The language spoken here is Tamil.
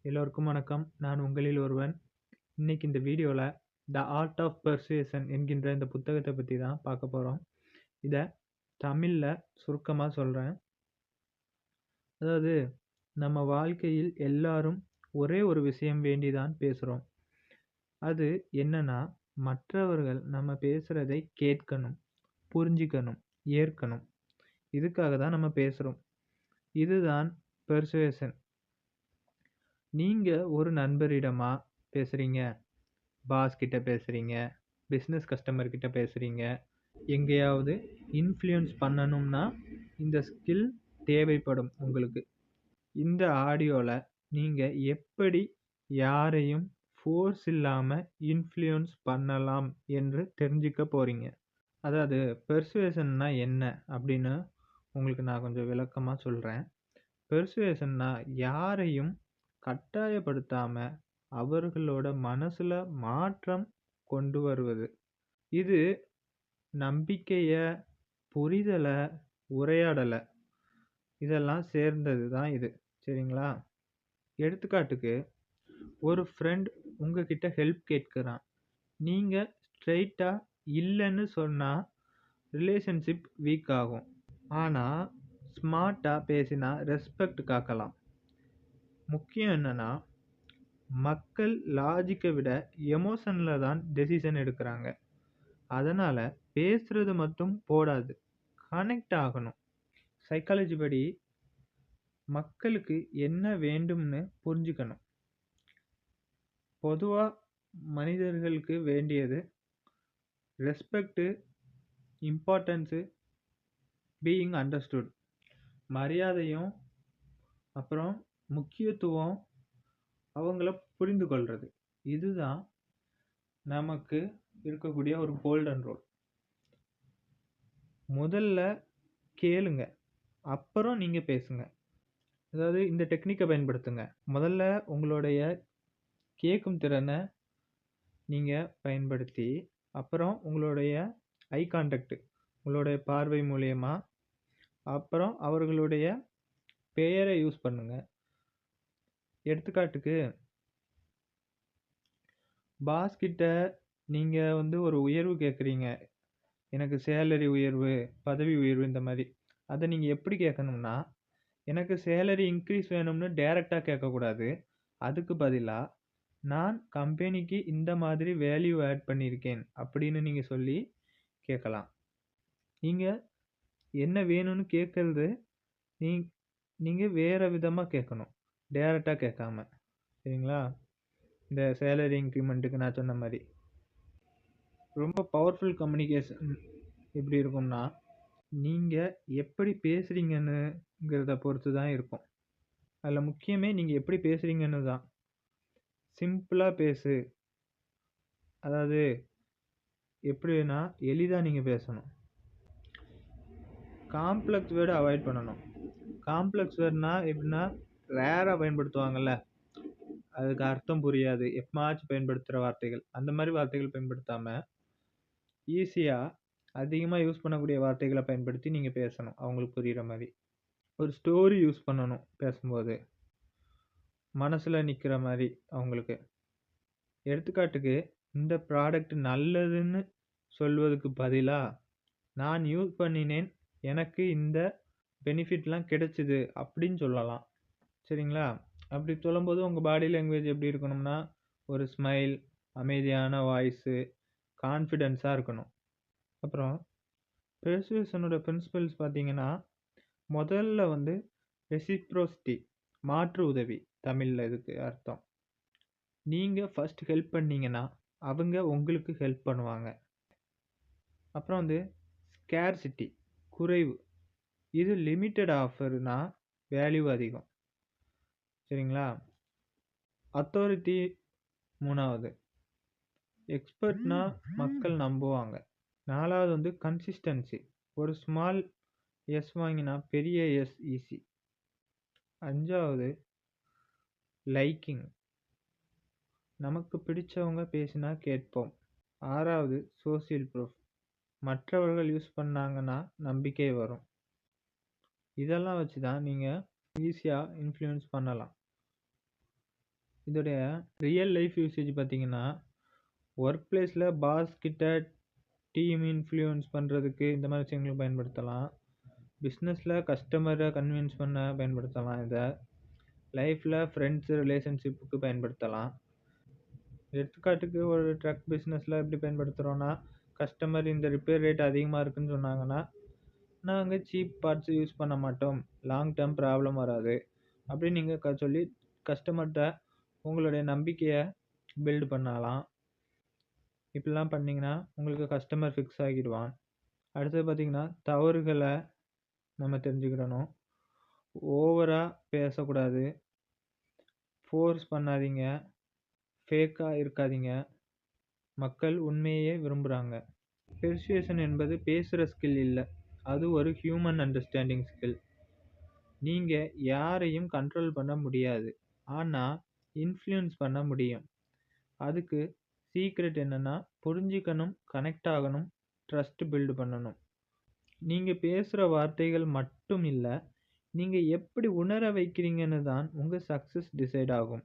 எல்லோருக்கும் வணக்கம். நான் உங்களில் ஒருவன். இன்னைக்கு இந்த வீடியோல த ஆர்ட் ஆஃப் பெர்சுயேசன் என்கின்ற இந்த புத்தகத்தை பத்தி தான் பார்க்க போறோம். இத தமிழ்ல சுருக்கமா சொல்றேன். அதாவது நம்ம வாழ்க்கையில் எல்லாரும் ஒரே ஒரு விஷயம் வேண்டிதான் பேசுறோம். அது என்னன்னா, மற்றவர்கள் நம்ம பேசுறதை கேட்கணும், புரிஞ்சுக்கணும், ஏற்கணும். இதுக்காக தான் நம்ம பேசுறோம். இதுதான் பெர்சுயேசன். நீங்க ஒரு நண்பரிடமா பேசுறீங்க, பாஸ் கிட்ட பேசுறீங்க, பிஸ்னஸ் கஸ்டமர் கிட்ட பேசுறீங்க, எங்கேயாவது இன்ஃப்ளூயன்ஸ் பண்ணணும்னா இந்த ஸ்கில் தேவைப்படும் உங்களுக்கு. இந்த ஆடியோல நீங்க எப்படி யாரையும் ஃபோர்ஸ் இல்லாம இன்ஃப்ளூயன்ஸ் பண்ணலாம் என்று தெரிஞ்சுக்க போறீங்க. அதாவது பெர்சுவேஷன்னா என்ன அப்படின்னு உங்களுக்கு நான் கொஞ்சம் விளக்கமா சொல்றேன். பெர்சுவேஷன்னா யாரையும் கட்டாயப்படுத்தாம அவர்களோட மனசுல மாற்றம் கொண்டு வருவது. இது நம்பிக்கைய, புரிதல, உரையாடல இதெல்லாம் சேர்ந்தது தான் இது. சரிங்களா? எடுத்துக்காட்டுக்கு, ஒரு ஃப்ரெண்ட் உங்ககிட்ட ஹெல்ப் கேட்கிறான். நீங்க ஸ்ட்ரெயிட்டா இல்லன்னு சொன்னா ரிலேஷன்ஷிப் வீக் ஆகும். ஆனா ஸ்மார்ட்டா பேசினா ரெஸ்பெக்ட் காக்கலாம். முக்கியம் என்னன்னா, மக்கள் லாஜிக்க விட எமோஷன்ல தான் டெசிஷன் எடுக்குறாங்க. அதனால பேசுறது மட்டும் போடாது. கனெக்ட் ஆகணும். சைக்காலஜி படி மக்களுக்கு என்ன வேண்டும்னு புரிஞ்சுக்கணும். பொதுவா மனிதர்களுக்கு வேண்டியது ரெஸ்பெக்ட், இம்பார்ட்டன்ஸ், பீயிங் அண்டர்ஸ்டுட். மரியாதையும் அப்புறம் முக்கியத்துவம், அவங்கள புரிந்து கொள்றது. இதுதான் நமக்கு இருக்கக்கூடிய ஒரு கோல்டன் ரூல். முதல்ல கேளுங்க, அப்புறம் நீங்க பேசுங்க. அதாவது இந்த டெக்னிக்கை பயன்படுத்துங்க. முதல்ல உங்களுடைய கேட்கும் திறனை நீங்க பயன்படுத்தி, அப்புறம் உங்களுடைய ஐ கான்டாக்ட், உங்களுடைய பார்வை மூலியமா, அப்புறம் அவர்களுடைய பெயரை யூஸ் பண்ணுங்க. எடுத்துக்காட்டுக்கு, பாஸ் கிட்ட நீங்க ஒரு உயர்வு கேட்குறீங்க. எனக்கு சேலரி உயர்வு, பதவி உயர்வு இந்த மாதிரி. அதை நீங்க எப்படி கேட்கணும்னா, எனக்கு சேலரி இன்க்ரீஸ் வேணும்னு டைரக்டா கேட்கக்கூடாது. அதுக்கு பதிலா, நான் கம்பெனிக்கு இந்த மாதிரி வேல்யூ ஆட் பண்ணியிருக்கேன் அப்படின்னு நீங்க சொல்லி கேட்கலாம். நீங்க என்ன வேணும்னு கேட்கறது நீ நீங்க வேற விதமா கேட்கணும். டைரக்டா கேட்காம. சரிங்களா? இந்த சேலரி இன்க்ரிமெண்ட்டுக்கு நான் சொன்ன மாதிரி. ரொம்ப பவர்ஃபுல் கம்யூனிகேஷன் எப்படி இருக்கும்னா, நீங்க எப்படி பேசுறீங்கன்னுங்கிறத பொறுத்து தான் இருக்கும். அதில் முக்கியமே நீங்க எப்படி பேசுறீங்கன்னு தான். சிம்பிளா பேசு. அதாவது எப்படின்னா, எளிதா நீங்க பேசணும். காம்ப்ளெக்ஸ் வேர்டை அவாய்ட் பண்ணணும். காம்ப்ளெக்ஸ் வேர்ட்னா எப்படின்னா, ரேரா பயன்படுத்துவாங்கல்ல, அதுக்கு அர்த்தம் புரியாது, எப்பமாச்சும் பயன்படுத்துகிற வார்த்தைகள். அந்த மாதிரி வார்த்தைகள் பயன்படுத்தாம, ஈஸியா அதிகமா யூஸ் பண்ணக்கூடிய வார்த்தைகளை பயன்படுத்தி நீங்க பேசணும், அவங்களுக்கு புரியுற மாதிரி. ஒரு ஸ்டோரி யூஸ் பண்ணணும் பேசும்போது, மனசுல நிக்கிற மாதிரி அவங்களுக்கு. எடுத்துக்காட்டுக்கு, இந்த ப்ராடக்ட் நல்லதுன்னு சொல்வதுக்கு பதிலா, நான் யூஸ் பண்ணினேன், எனக்கு இந்த பெனிஃபிட்லாம் கிடைச்சுது அப்படின்னு சொல்லலாம். சரிங்களா? அப்படி சொல்லும்போது உங்க பாடி லாங்குவேஜ் எப்படி இருக்கணும்னா, ஒரு ஸ்மைல், அமைதியான வாய்ஸு, கான்ஃபிடென்ஸா இருக்கணும். அப்புறம் பெர்சுவேஷனோட பிரின்சிபல்ஸ் பார்த்தீங்கன்னா, முதல்ல ரெசிப்ரோசிட்டி, மாற்று உதவி. தமிழ்ல இதுக்கு அர்த்தம். நீங்க ஃபர்ஸ்ட் ஹெல்ப் பண்ணீங்கன்னா, அவங்க உங்களுக்கு ஹெல்ப் பண்ணுவாங்க. அப்புறம் ஸ்கேர்சிட்டி, குறைவு. இது லிமிட்டட் ஆஃபர்னா வேல்யூ அதிகம். சரிங்களா? அத்தாரிட்டி 3வது. எக்ஸ்பர்ட்னா மக்கள் நம்புவாங்க. 4வது கன்சிஸ்டன்சி. ஒரு ஸ்மால் எஸ் வாங்கினா பெரிய எஸ் ஈஸி. 5வது லைக்கிங். நமக்கு பிடிச்சவங்க பேசினா கேட்போம். 6வது சோசியல் ப்ரூஃப். மற்றவர்கள் யூஸ் பண்ணாங்கன்னா நம்பிக்கை வரும். இதெல்லாம் வச்சு தான் நீங்க ஈஸியா இன்ஃப்ளூயன்ஸ் பண்ணலாம். இதோடைய ரியல் லைஃப் யூசேஜ் பார்த்தீங்கன்னா, ஒர்க் பிளேஸில பாஸ் கிட்ட டீம் இன்ஃப்ளூயன்ஸ் பண்ணுறதுக்கு இந்த மாதிரி விஷயங்களுக்கு பயன்படுத்தலாம். பிஸ்னஸில் கஸ்டமரை கன்வின்ஸ் பண்ண பயன்படுத்தலாம் இதை. லைஃப்பில் ஃப்ரெண்ட்ஸு ரிலேஷன்ஷிப்புக்கு பயன்படுத்தலாம். எடுத்துக்காட்டுக்கு ஒரு ட்ரக் பிஸ்னஸில் எப்படி பயன்படுத்துகிறோன்னா, கஸ்டமர் இந்த ரிப்பேர் ரேட் அதிகமாக இருக்குன்னு சொன்னாங்கன்னா, நாங்கள் சீப் பார்ட்ஸ் யூஸ் பண்ண மாட்டோம், லாங் டேர்ம் ப்ராப்ளம் வராது அப்படின்னு நீங்கள் சொல்லி கஸ்டமர்கிட்ட உங்களுடைய நம்பிக்கையை பில்டு பண்ணலாம். இப்படிலாம் பண்ணிங்கன்னா உங்களுக்கு கஸ்டமர் ஃபிக்ஸ் ஆகிடுவான். அடுத்தது பார்த்தீங்கன்னா, தவறுகளை நம்ம தெரிஞ்சுக்கிடணும். ஓவராக பேசக்கூடாது, ஃபோர்ஸ் பண்ணாதீங்க, ஃபேக்காக இருக்காதீங்க. மக்கள் உண்மையே விரும்புகிறாங்க. பெர்சுவேஷன் என்பது பேசுகிற ஸ்கில் இல்லை, அது ஒரு ஹியூமன் அண்டர்ஸ்டாண்டிங் ஸ்கில். நீங்கள் யாரையும் கண்ட்ரோல் பண்ண முடியாது, ஆனால் இன்ஃப்ளூயன்ஸ் பண்ண முடியும். அதுக்கு சீக்ரெட் என்னன்னா, புரிஞ்சிக்கணும், கனெக்ட் ஆகணும், ட்ரஸ்ட் பில்டு பண்ணணும். நீங்கள் பேசுகிற வார்த்தைகள் மட்டும் இல்லை, நீங்கள் எப்படி உணர வைக்கிறீங்கன்னு தான் உங்கள் சக்ஸஸ் டிசைட் ஆகும்.